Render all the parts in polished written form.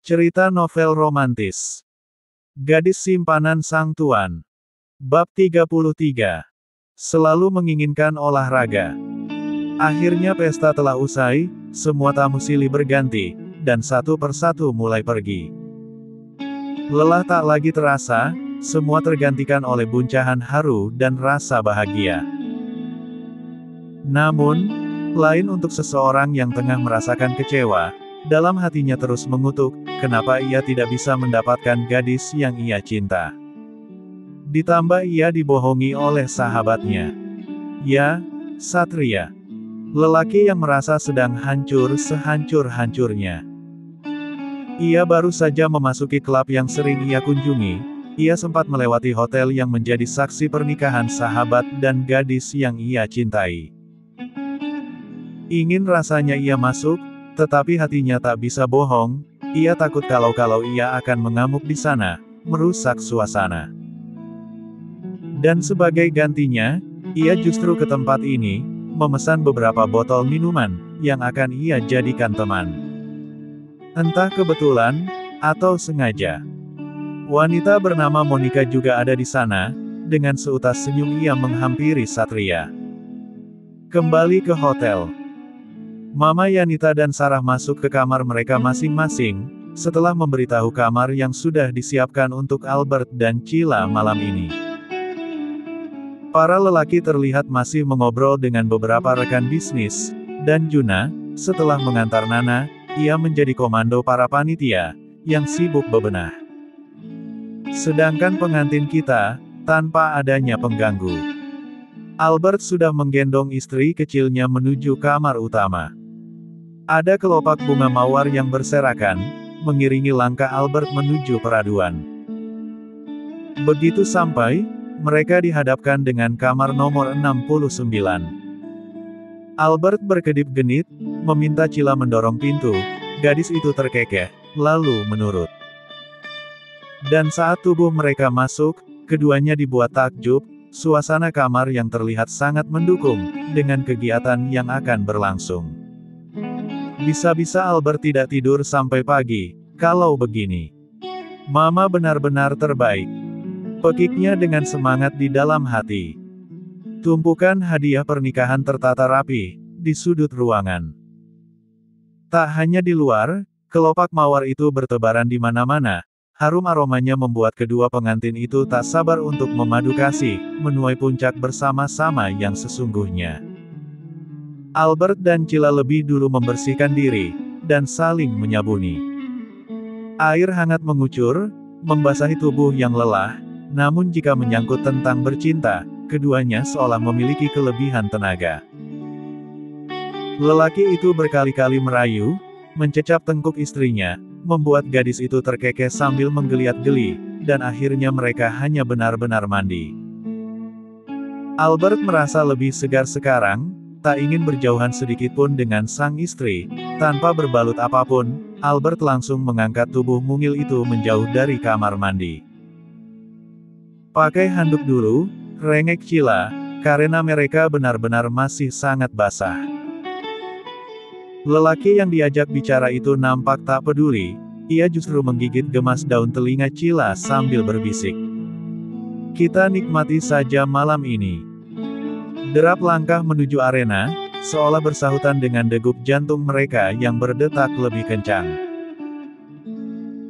Cerita novel romantis. Gadis simpanan sang tuan. Bab 33. Selalu menginginkan olahraga. Akhirnya pesta telah usai, semua tamu silih berganti, dan satu persatu mulai pergi. Lelah tak lagi terasa, semua tergantikan oleh buncahan haru dan rasa bahagia. Namun, lain untuk seseorang yang tengah merasakan kecewa, dalam hatinya terus mengutuk, kenapa ia tidak bisa mendapatkan gadis yang ia cinta. Ditambah ia dibohongi oleh sahabatnya. Ya, Satria. Lelaki yang merasa sedang hancur sehancur-hancurnya. Ia baru saja memasuki klub yang sering ia kunjungi, ia sempat melewati hotel yang menjadi saksi pernikahan sahabat dan gadis yang ia cintai. Ingin rasanya ia masuk, tetapi hatinya tak bisa bohong, ia takut kalau ia akan mengamuk di sana, merusak suasana. Dan sebagai gantinya, ia justru ke tempat ini, memesan beberapa botol minuman, yang akan ia jadikan teman. Entah kebetulan, atau sengaja. Wanita bernama Monica juga ada di sana, dengan seutas senyum ia menghampiri Satria. Kembali ke hotel. Mama Yanita dan Sarah masuk ke kamar mereka masing-masing, setelah memberitahu kamar yang sudah disiapkan untuk Albert dan Cila malam ini. Para lelaki terlihat masih mengobrol dengan beberapa rekan bisnis, dan Juna, setelah mengantar Nana, ia menjadi komando para panitia, yang sibuk bebenah. Sedangkan pengantin kita, tanpa adanya pengganggu. Albert sudah menggendong istri kecilnya menuju kamar utama. Ada kelopak bunga mawar yang berserakan, mengiringi langkah Albert menuju peraduan. Begitu sampai, mereka dihadapkan dengan kamar nomor 69. Albert berkedip genit, meminta Cila mendorong pintu, gadis itu terkekeh, lalu menurut. Dan saat tubuh mereka masuk, keduanya dibuat takjub, suasana kamar yang terlihat sangat mendukung, dengan kegiatan yang akan berlangsung. Bisa-bisa Albert tidak tidur sampai pagi, kalau begini. Mama benar-benar terbaik. Pekiknya dengan semangat di dalam hati. Tumpukan hadiah pernikahan tertata rapi, di sudut ruangan. Tak hanya di luar, kelopak mawar itu bertebaran di mana-mana, harum aromanya membuat kedua pengantin itu tak sabar untuk memadu kasih, menuai puncak bersama-sama yang sesungguhnya. Albert dan Cila lebih dulu membersihkan diri, dan saling menyabuni. Air hangat mengucur, membasahi tubuh yang lelah, namun jika menyangkut tentang bercinta, keduanya seolah memiliki kelebihan tenaga. Lelaki itu berkali-kali merayu, mencecap tengkuk istrinya, membuat gadis itu terkekeh sambil menggeliat geli, dan akhirnya mereka hanya benar-benar mandi. Albert merasa lebih segar sekarang, tak ingin berjauhan sedikitpun dengan sang istri. Tanpa berbalut apapun, Albert langsung mengangkat tubuh mungil itu menjauh dari kamar mandi. Pakai handuk dulu, rengek Cila, karena mereka benar-benar masih sangat basah. Lelaki yang diajak bicara itu nampak tak peduli, ia justru menggigit gemas daun telinga Cila sambil berbisik. Kita nikmati saja malam ini. Derap langkah menuju arena, seolah bersahutan dengan degup jantung mereka yang berdetak lebih kencang.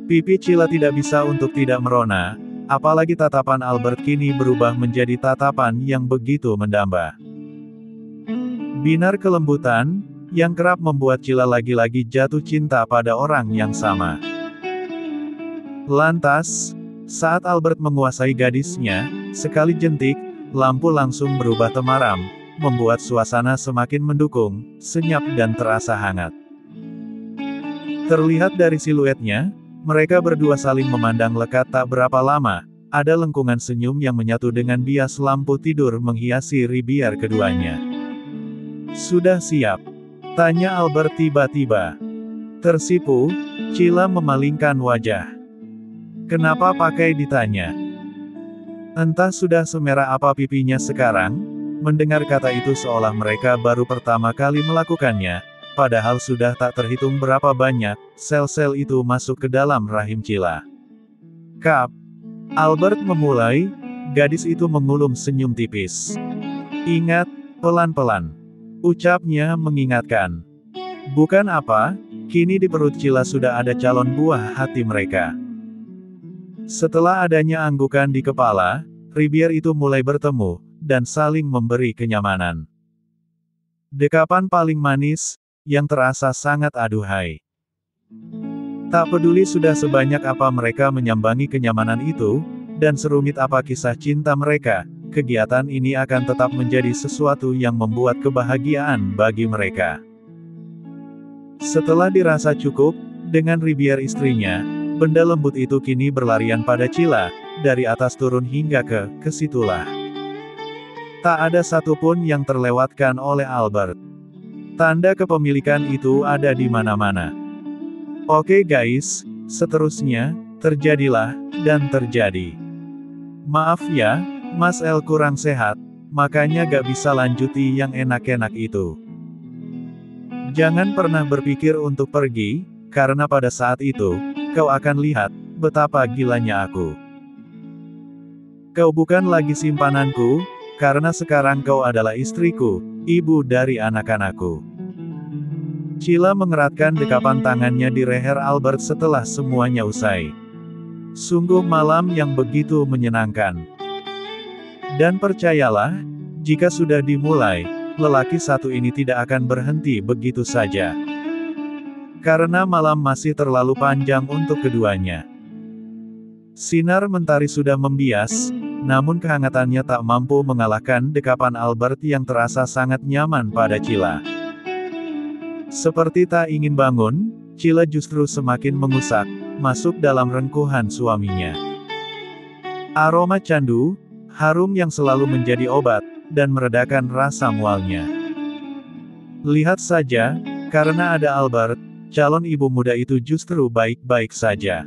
Pipi Cila tidak bisa untuk tidak merona, apalagi tatapan Albert kini berubah menjadi tatapan yang begitu mendamba. Binar kelembutan, yang kerap membuat Cila lagi-lagi jatuh cinta pada orang yang sama. Lantas, saat Albert menguasai gadisnya, sekali jentik, lampu langsung berubah temaram, membuat suasana semakin mendukung, senyap dan terasa hangat. Terlihat dari siluetnya, mereka berdua saling memandang lekat tak berapa lama, ada lengkungan senyum yang menyatu dengan bias lampu tidur menghiasi ribiar keduanya. Sudah siap? Tanya Albert tiba-tiba. Tersipu, Cila memalingkan wajah. Kenapa pakai ditanya? Entah sudah semerah apa pipinya sekarang, mendengar kata itu seolah mereka baru pertama kali melakukannya, padahal sudah tak terhitung berapa banyak sel-sel itu masuk ke dalam rahim Cila. Kap. Albert memulai, gadis itu mengulum senyum tipis. Ingat, pelan-pelan. Ucapnya mengingatkan. Bukan apa, kini di perut Cila sudah ada calon buah hati mereka. Setelah adanya anggukan di kepala, Ribier itu mulai bertemu, dan saling memberi kenyamanan. Dekapan paling manis, yang terasa sangat aduhai. Tak peduli sudah sebanyak apa mereka menyambangi kenyamanan itu, dan serumit apa kisah cinta mereka, kegiatan ini akan tetap menjadi sesuatu yang membuat kebahagiaan bagi mereka. Setelah dirasa cukup, dengan Ribier istrinya, benda lembut itu kini berlarian pada Cila, dari atas turun hingga ke situlah. Tak ada satupun yang terlewatkan oleh Albert. Tanda kepemilikan itu ada di mana-mana. Oke guys, seterusnya, terjadilah, dan terjadi. Maaf ya, Mas El kurang sehat, makanya gak bisa lanjuti yang enak-enak itu. Jangan pernah berpikir untuk pergi, karena pada saat itu, kau akan lihat, betapa gilanya aku. Kau bukan lagi simpananku, karena sekarang kau adalah istriku, ibu dari anak-anakku. Cila mengeratkan dekapan tangannya di leher Albert setelah semuanya usai. Sungguh malam yang begitu menyenangkan. Dan percayalah, jika sudah dimulai, lelaki satu ini tidak akan berhenti begitu saja. Karena malam masih terlalu panjang untuk keduanya. Sinar mentari sudah membias, namun kehangatannya tak mampu mengalahkan dekapan Albert yang terasa sangat nyaman pada Cila. Seperti tak ingin bangun, Cila justru semakin mengusak, masuk dalam rengkuhan suaminya. Aroma candu, harum yang selalu menjadi obat, dan meredakan rasa mualnya. Lihat saja, karena ada Albert, calon ibu muda itu justru baik-baik saja.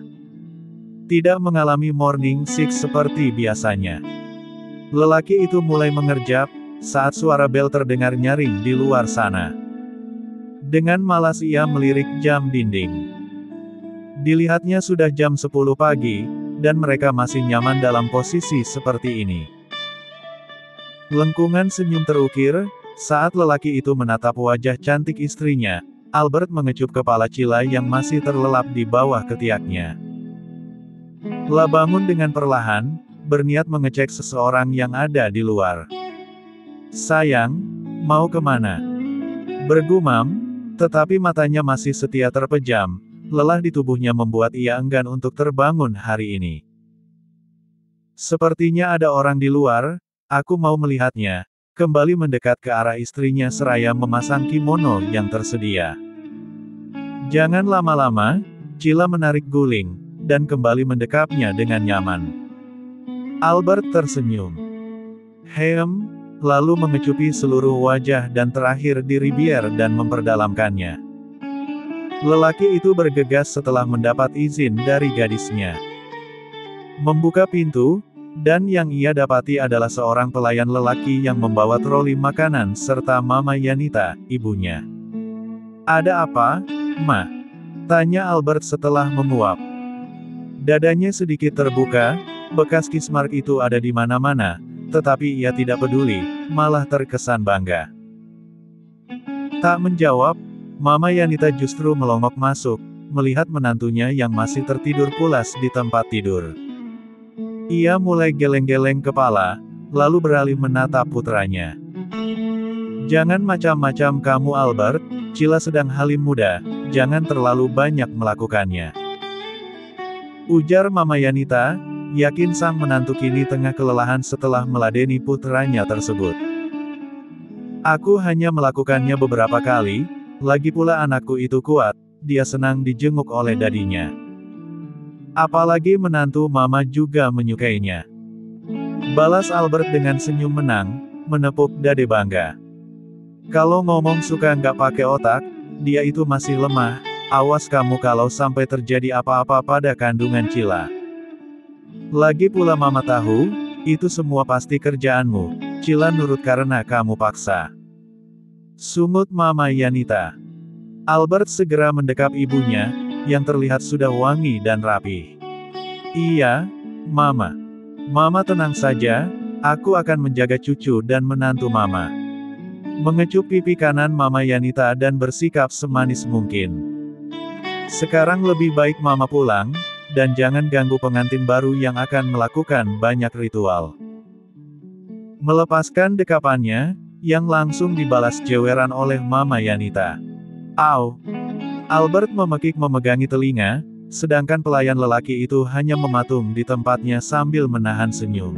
Tidak mengalami morning sickness seperti biasanya. Lelaki itu mulai mengerjap, saat suara bel terdengar nyaring di luar sana. Dengan malas ia melirik jam dinding. Dilihatnya sudah jam 10 pagi, dan mereka masih nyaman dalam posisi seperti ini. Lengkungan senyum terukir, saat lelaki itu menatap wajah cantik istrinya, Albert mengecup kepala Cila yang masih terlelap di bawah ketiaknya. La bangun dengan perlahan, berniat mengecek seseorang yang ada di luar. Sayang, mau kemana? Bergumam, tetapi matanya masih setia terpejam, lelah di tubuhnya membuat ia enggan untuk terbangun hari ini. Sepertinya ada orang di luar, aku mau melihatnya. Kembali mendekat ke arah istrinya seraya memasang kimono yang tersedia. Jangan lama-lama, Cila menarik guling, dan kembali mendekapnya dengan nyaman. Albert tersenyum. Lalu mengecupi seluruh wajah dan terakhir di Ribier dan memperdalamkannya. Lelaki itu bergegas setelah mendapat izin dari gadisnya. Membuka pintu, dan yang ia dapati adalah seorang pelayan lelaki yang membawa troli makanan serta Mama Yanita, ibunya. Ada apa, Ma? Tanya Albert setelah menguap. Dadanya sedikit terbuka, bekas kismark itu ada di mana-mana, tetapi ia tidak peduli, malah terkesan bangga. Tak menjawab, Mama Yanita justru melongok masuk, melihat menantunya yang masih tertidur pulas di tempat tidur. Ia mulai geleng-geleng kepala, lalu beralih menatap putranya. Jangan macam-macam kamu Albert, Cila sedang halim muda, jangan terlalu banyak melakukannya. Ujar Mama Yanita, yakin sang menantu kini tengah kelelahan setelah meladeni putranya tersebut. Aku hanya melakukannya beberapa kali, lagi pula anakku itu kuat, dia senang dijenguk oleh dadinya. Apalagi menantu Mama juga menyukainya. Balas Albert dengan senyum menang, menepuk dade bangga. Kalau ngomong suka nggak pakai otak, dia itu masih lemah, awas kamu kalau sampai terjadi apa-apa pada kandungan Cila. Lagi pula Mama tahu, itu semua pasti kerjaanmu, Cila nurut karena kamu paksa. Sungut Mama Yanita. Albert segera mendekap ibunya, yang terlihat sudah wangi dan rapi. Iya, Mama. Mama tenang saja, aku akan menjaga cucu dan menantu Mama. Mengecup pipi kanan Mama Yanita dan bersikap semanis mungkin. Sekarang lebih baik Mama pulang, dan jangan ganggu pengantin baru yang akan melakukan banyak ritual. Melepaskan dekapannya, yang langsung dibalas jeweran oleh Mama Yanita. Au! Albert memekik memegangi telinga, sedangkan pelayan lelaki itu hanya mematung di tempatnya sambil menahan senyum.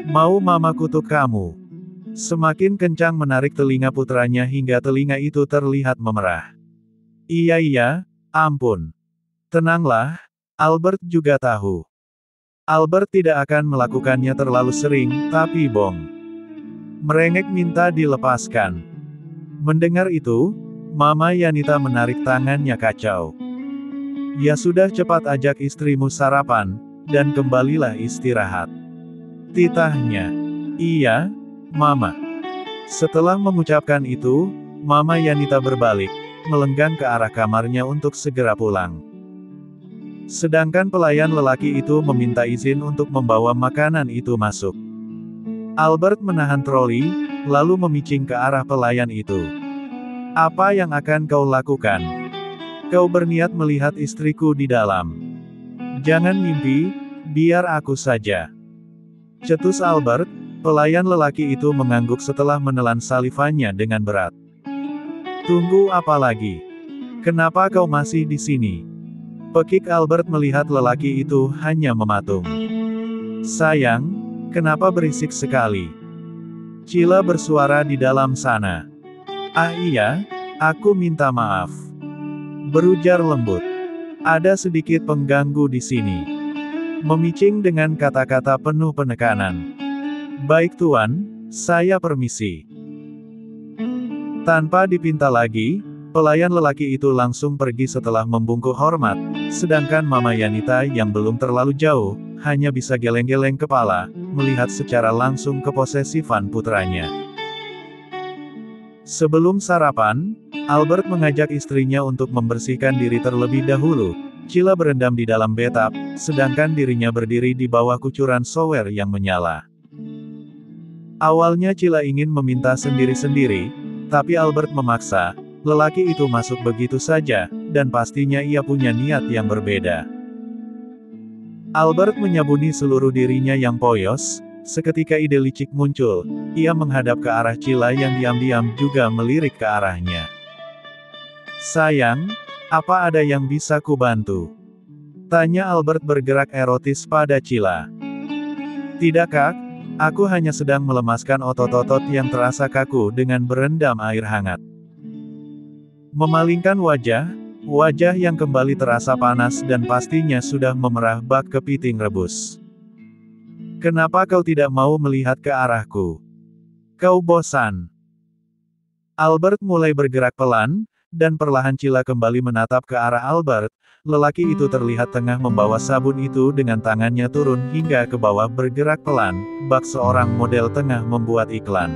Mau Mama kutuk kamu? Semakin kencang menarik telinga putranya hingga telinga itu terlihat memerah. Iya, ampun. Tenanglah, Albert juga tahu. Albert tidak akan melakukannya terlalu sering, tapi Bong merengek minta dilepaskan. Mendengar itu, Mama Yanita menarik tangannya kacau. Ya sudah, cepat ajak istrimu sarapan, dan kembalilah istirahat. Titahnya. Iya, Mama. Setelah mengucapkan itu, Mama Yanita berbalik, melenggang ke arah kamarnya untuk segera pulang. Sedangkan pelayan lelaki itu meminta izin untuk membawa makanan itu masuk. Albert menahan troli, lalu memicing ke arah pelayan itu. Apa yang akan kau lakukan? Kau berniat melihat istriku di dalam. Jangan mimpi, biar aku saja. Cetus Albert, pelayan lelaki itu mengangguk setelah menelan salivannya dengan berat. Tunggu apa lagi? Kenapa kau masih di sini? Pekik Albert melihat lelaki itu hanya mematung. Sayang, kenapa berisik sekali? Cila bersuara di dalam sana. Ah iya, aku minta maaf. Berujar lembut. Ada sedikit pengganggu di sini. Memicing dengan kata-kata penuh penekanan. Baik Tuan, saya permisi. Tanpa dipinta lagi, pelayan lelaki itu langsung pergi setelah membungkuk hormat, sedangkan Mama Yanita yang belum terlalu jauh, hanya bisa geleng-geleng kepala, melihat secara langsung keposesifan putranya. Sebelum sarapan, Albert mengajak istrinya untuk membersihkan diri terlebih dahulu. Cila berendam di dalam bathtub, sedangkan dirinya berdiri di bawah kucuran shower yang menyala. Awalnya Cila ingin meminta sendiri-sendiri, tapi Albert memaksa. Lelaki itu masuk begitu saja, dan pastinya ia punya niat yang berbeda. Albert menyabuni seluruh dirinya yang poyos. Seketika ide licik muncul, ia menghadap ke arah Cila yang diam-diam juga melirik ke arahnya. Sayang, apa ada yang bisa kubantu? Tanya Albert bergerak erotis pada Cila. Tidak Kak, aku hanya sedang melemaskan otot-otot yang terasa kaku dengan berendam air hangat. Memalingkan wajah yang kembali terasa panas dan pastinya sudah memerah bak kepiting rebus. Kenapa kau tidak mau melihat ke arahku? Kau bosan? Albert mulai bergerak pelan, dan perlahan Cila kembali menatap ke arah Albert. Lelaki itu terlihat tengah membawa sabun itu dengan tangannya turun hingga ke bawah bergerak pelan, bak seorang model tengah membuat iklan.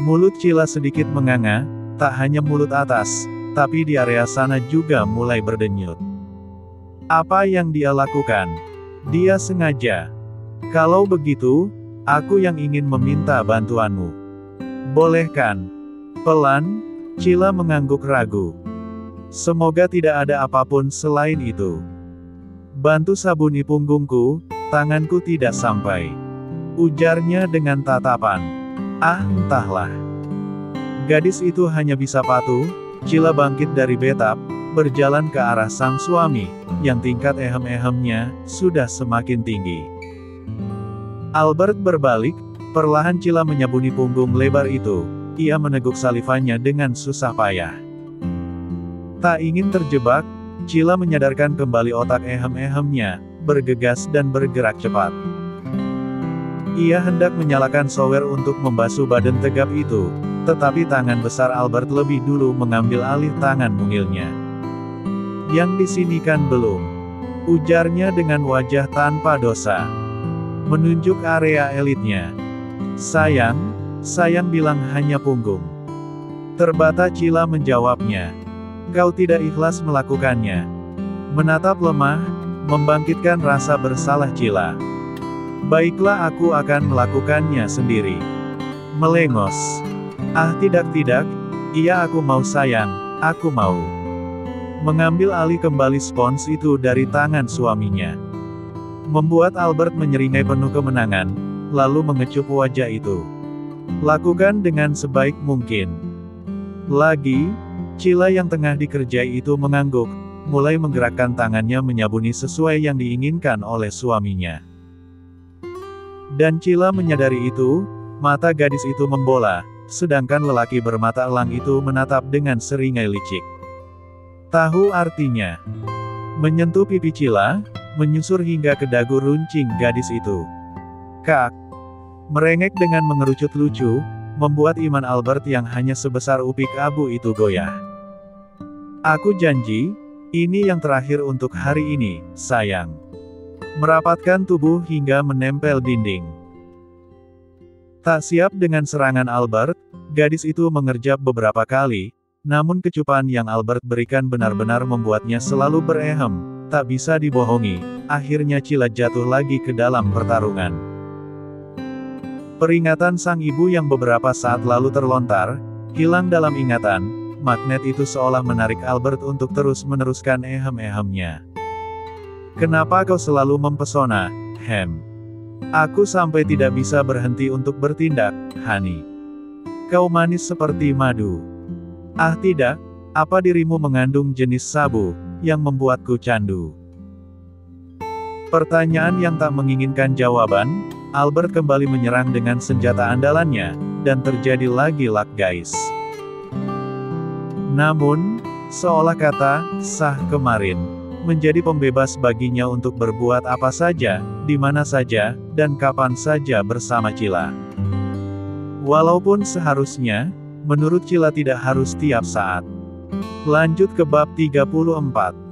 Mulut Cila sedikit menganga, tak hanya mulut atas, tapi di area sana juga mulai berdenyut. Apa yang dia lakukan? Dia sengaja. Kalau begitu, aku yang ingin meminta bantuanmu. Boleh kan? Pelan, Cila mengangguk ragu. Semoga tidak ada apapun selain itu. Bantu sabuni punggungku, tanganku tidak sampai. Ujarnya dengan tatapan. Ah, entahlah. Gadis itu hanya bisa patuh. Cila bangkit dari bathtub, berjalan ke arah sang suami, yang tingkat ehem-ehemnya sudah semakin tinggi. Albert berbalik, perlahan Cila menyabuni punggung lebar itu. Ia meneguk salivannya dengan susah payah. Tak ingin terjebak, Cila menyadarkan kembali otak ehem-ehemnya, bergegas dan bergerak cepat. Ia hendak menyalakan shower untuk membasuh badan tegap itu, tetapi tangan besar Albert lebih dulu mengambil alih tangan mungilnya. Yang di sini kan belum, ujarnya dengan wajah tanpa dosa. Menunjuk area elitnya. Sayang bilang hanya punggung. Terbata Cila menjawabnya. Kau tidak ikhlas melakukannya. Menatap lemah, membangkitkan rasa bersalah Cila. Baiklah, aku akan melakukannya sendiri. Melengos. Ah, tidak, iya aku mau sayang, aku mau. Mengambil alih kembali spons itu dari tangan suaminya. Membuat Albert menyeringai penuh kemenangan, lalu mengecup wajah itu. Lakukan dengan sebaik mungkin. Lagi, Cila yang tengah dikerjai itu mengangguk, mulai menggerakkan tangannya menyabuni sesuai yang diinginkan oleh suaminya. Dan Cila menyadari itu, mata gadis itu membola, sedangkan lelaki bermata elang itu menatap dengan seringai licik. Tahu artinya. Menyentuh pipi Cila, menyusur hingga ke dagu runcing gadis itu. Kak! Merengek dengan mengerucut lucu, membuat iman Albert yang hanya sebesar upik abu itu goyah. Aku janji, ini yang terakhir untuk hari ini, sayang. Merapatkan tubuh hingga menempel dinding. Tak siap dengan serangan Albert, gadis itu mengerjap beberapa kali, namun kecupan yang Albert berikan benar-benar membuatnya selalu berehem, tak bisa dibohongi, akhirnya Cila jatuh lagi ke dalam pertarungan. Peringatan sang ibu yang beberapa saat lalu terlontar, hilang dalam ingatan, magnet itu seolah menarik Albert untuk terus meneruskan ehem-ehemnya. Kenapa kau selalu mempesona, Hem? Aku sampai tidak bisa berhenti untuk bertindak, Hani. Kau manis seperti madu. Ah tidak, apa dirimu mengandung jenis sabu, yang membuatku candu? Pertanyaan yang tak menginginkan jawaban, Albert kembali menyerang dengan senjata andalannya, dan terjadi lagi luck guys. Namun, seolah kata, sah kemarin, menjadi pembebas baginya untuk berbuat apa saja, di mana saja, dan kapan saja bersama Cila. Walaupun seharusnya, menurut Cila tidak harus tiap saat. Lanjut ke bab 34.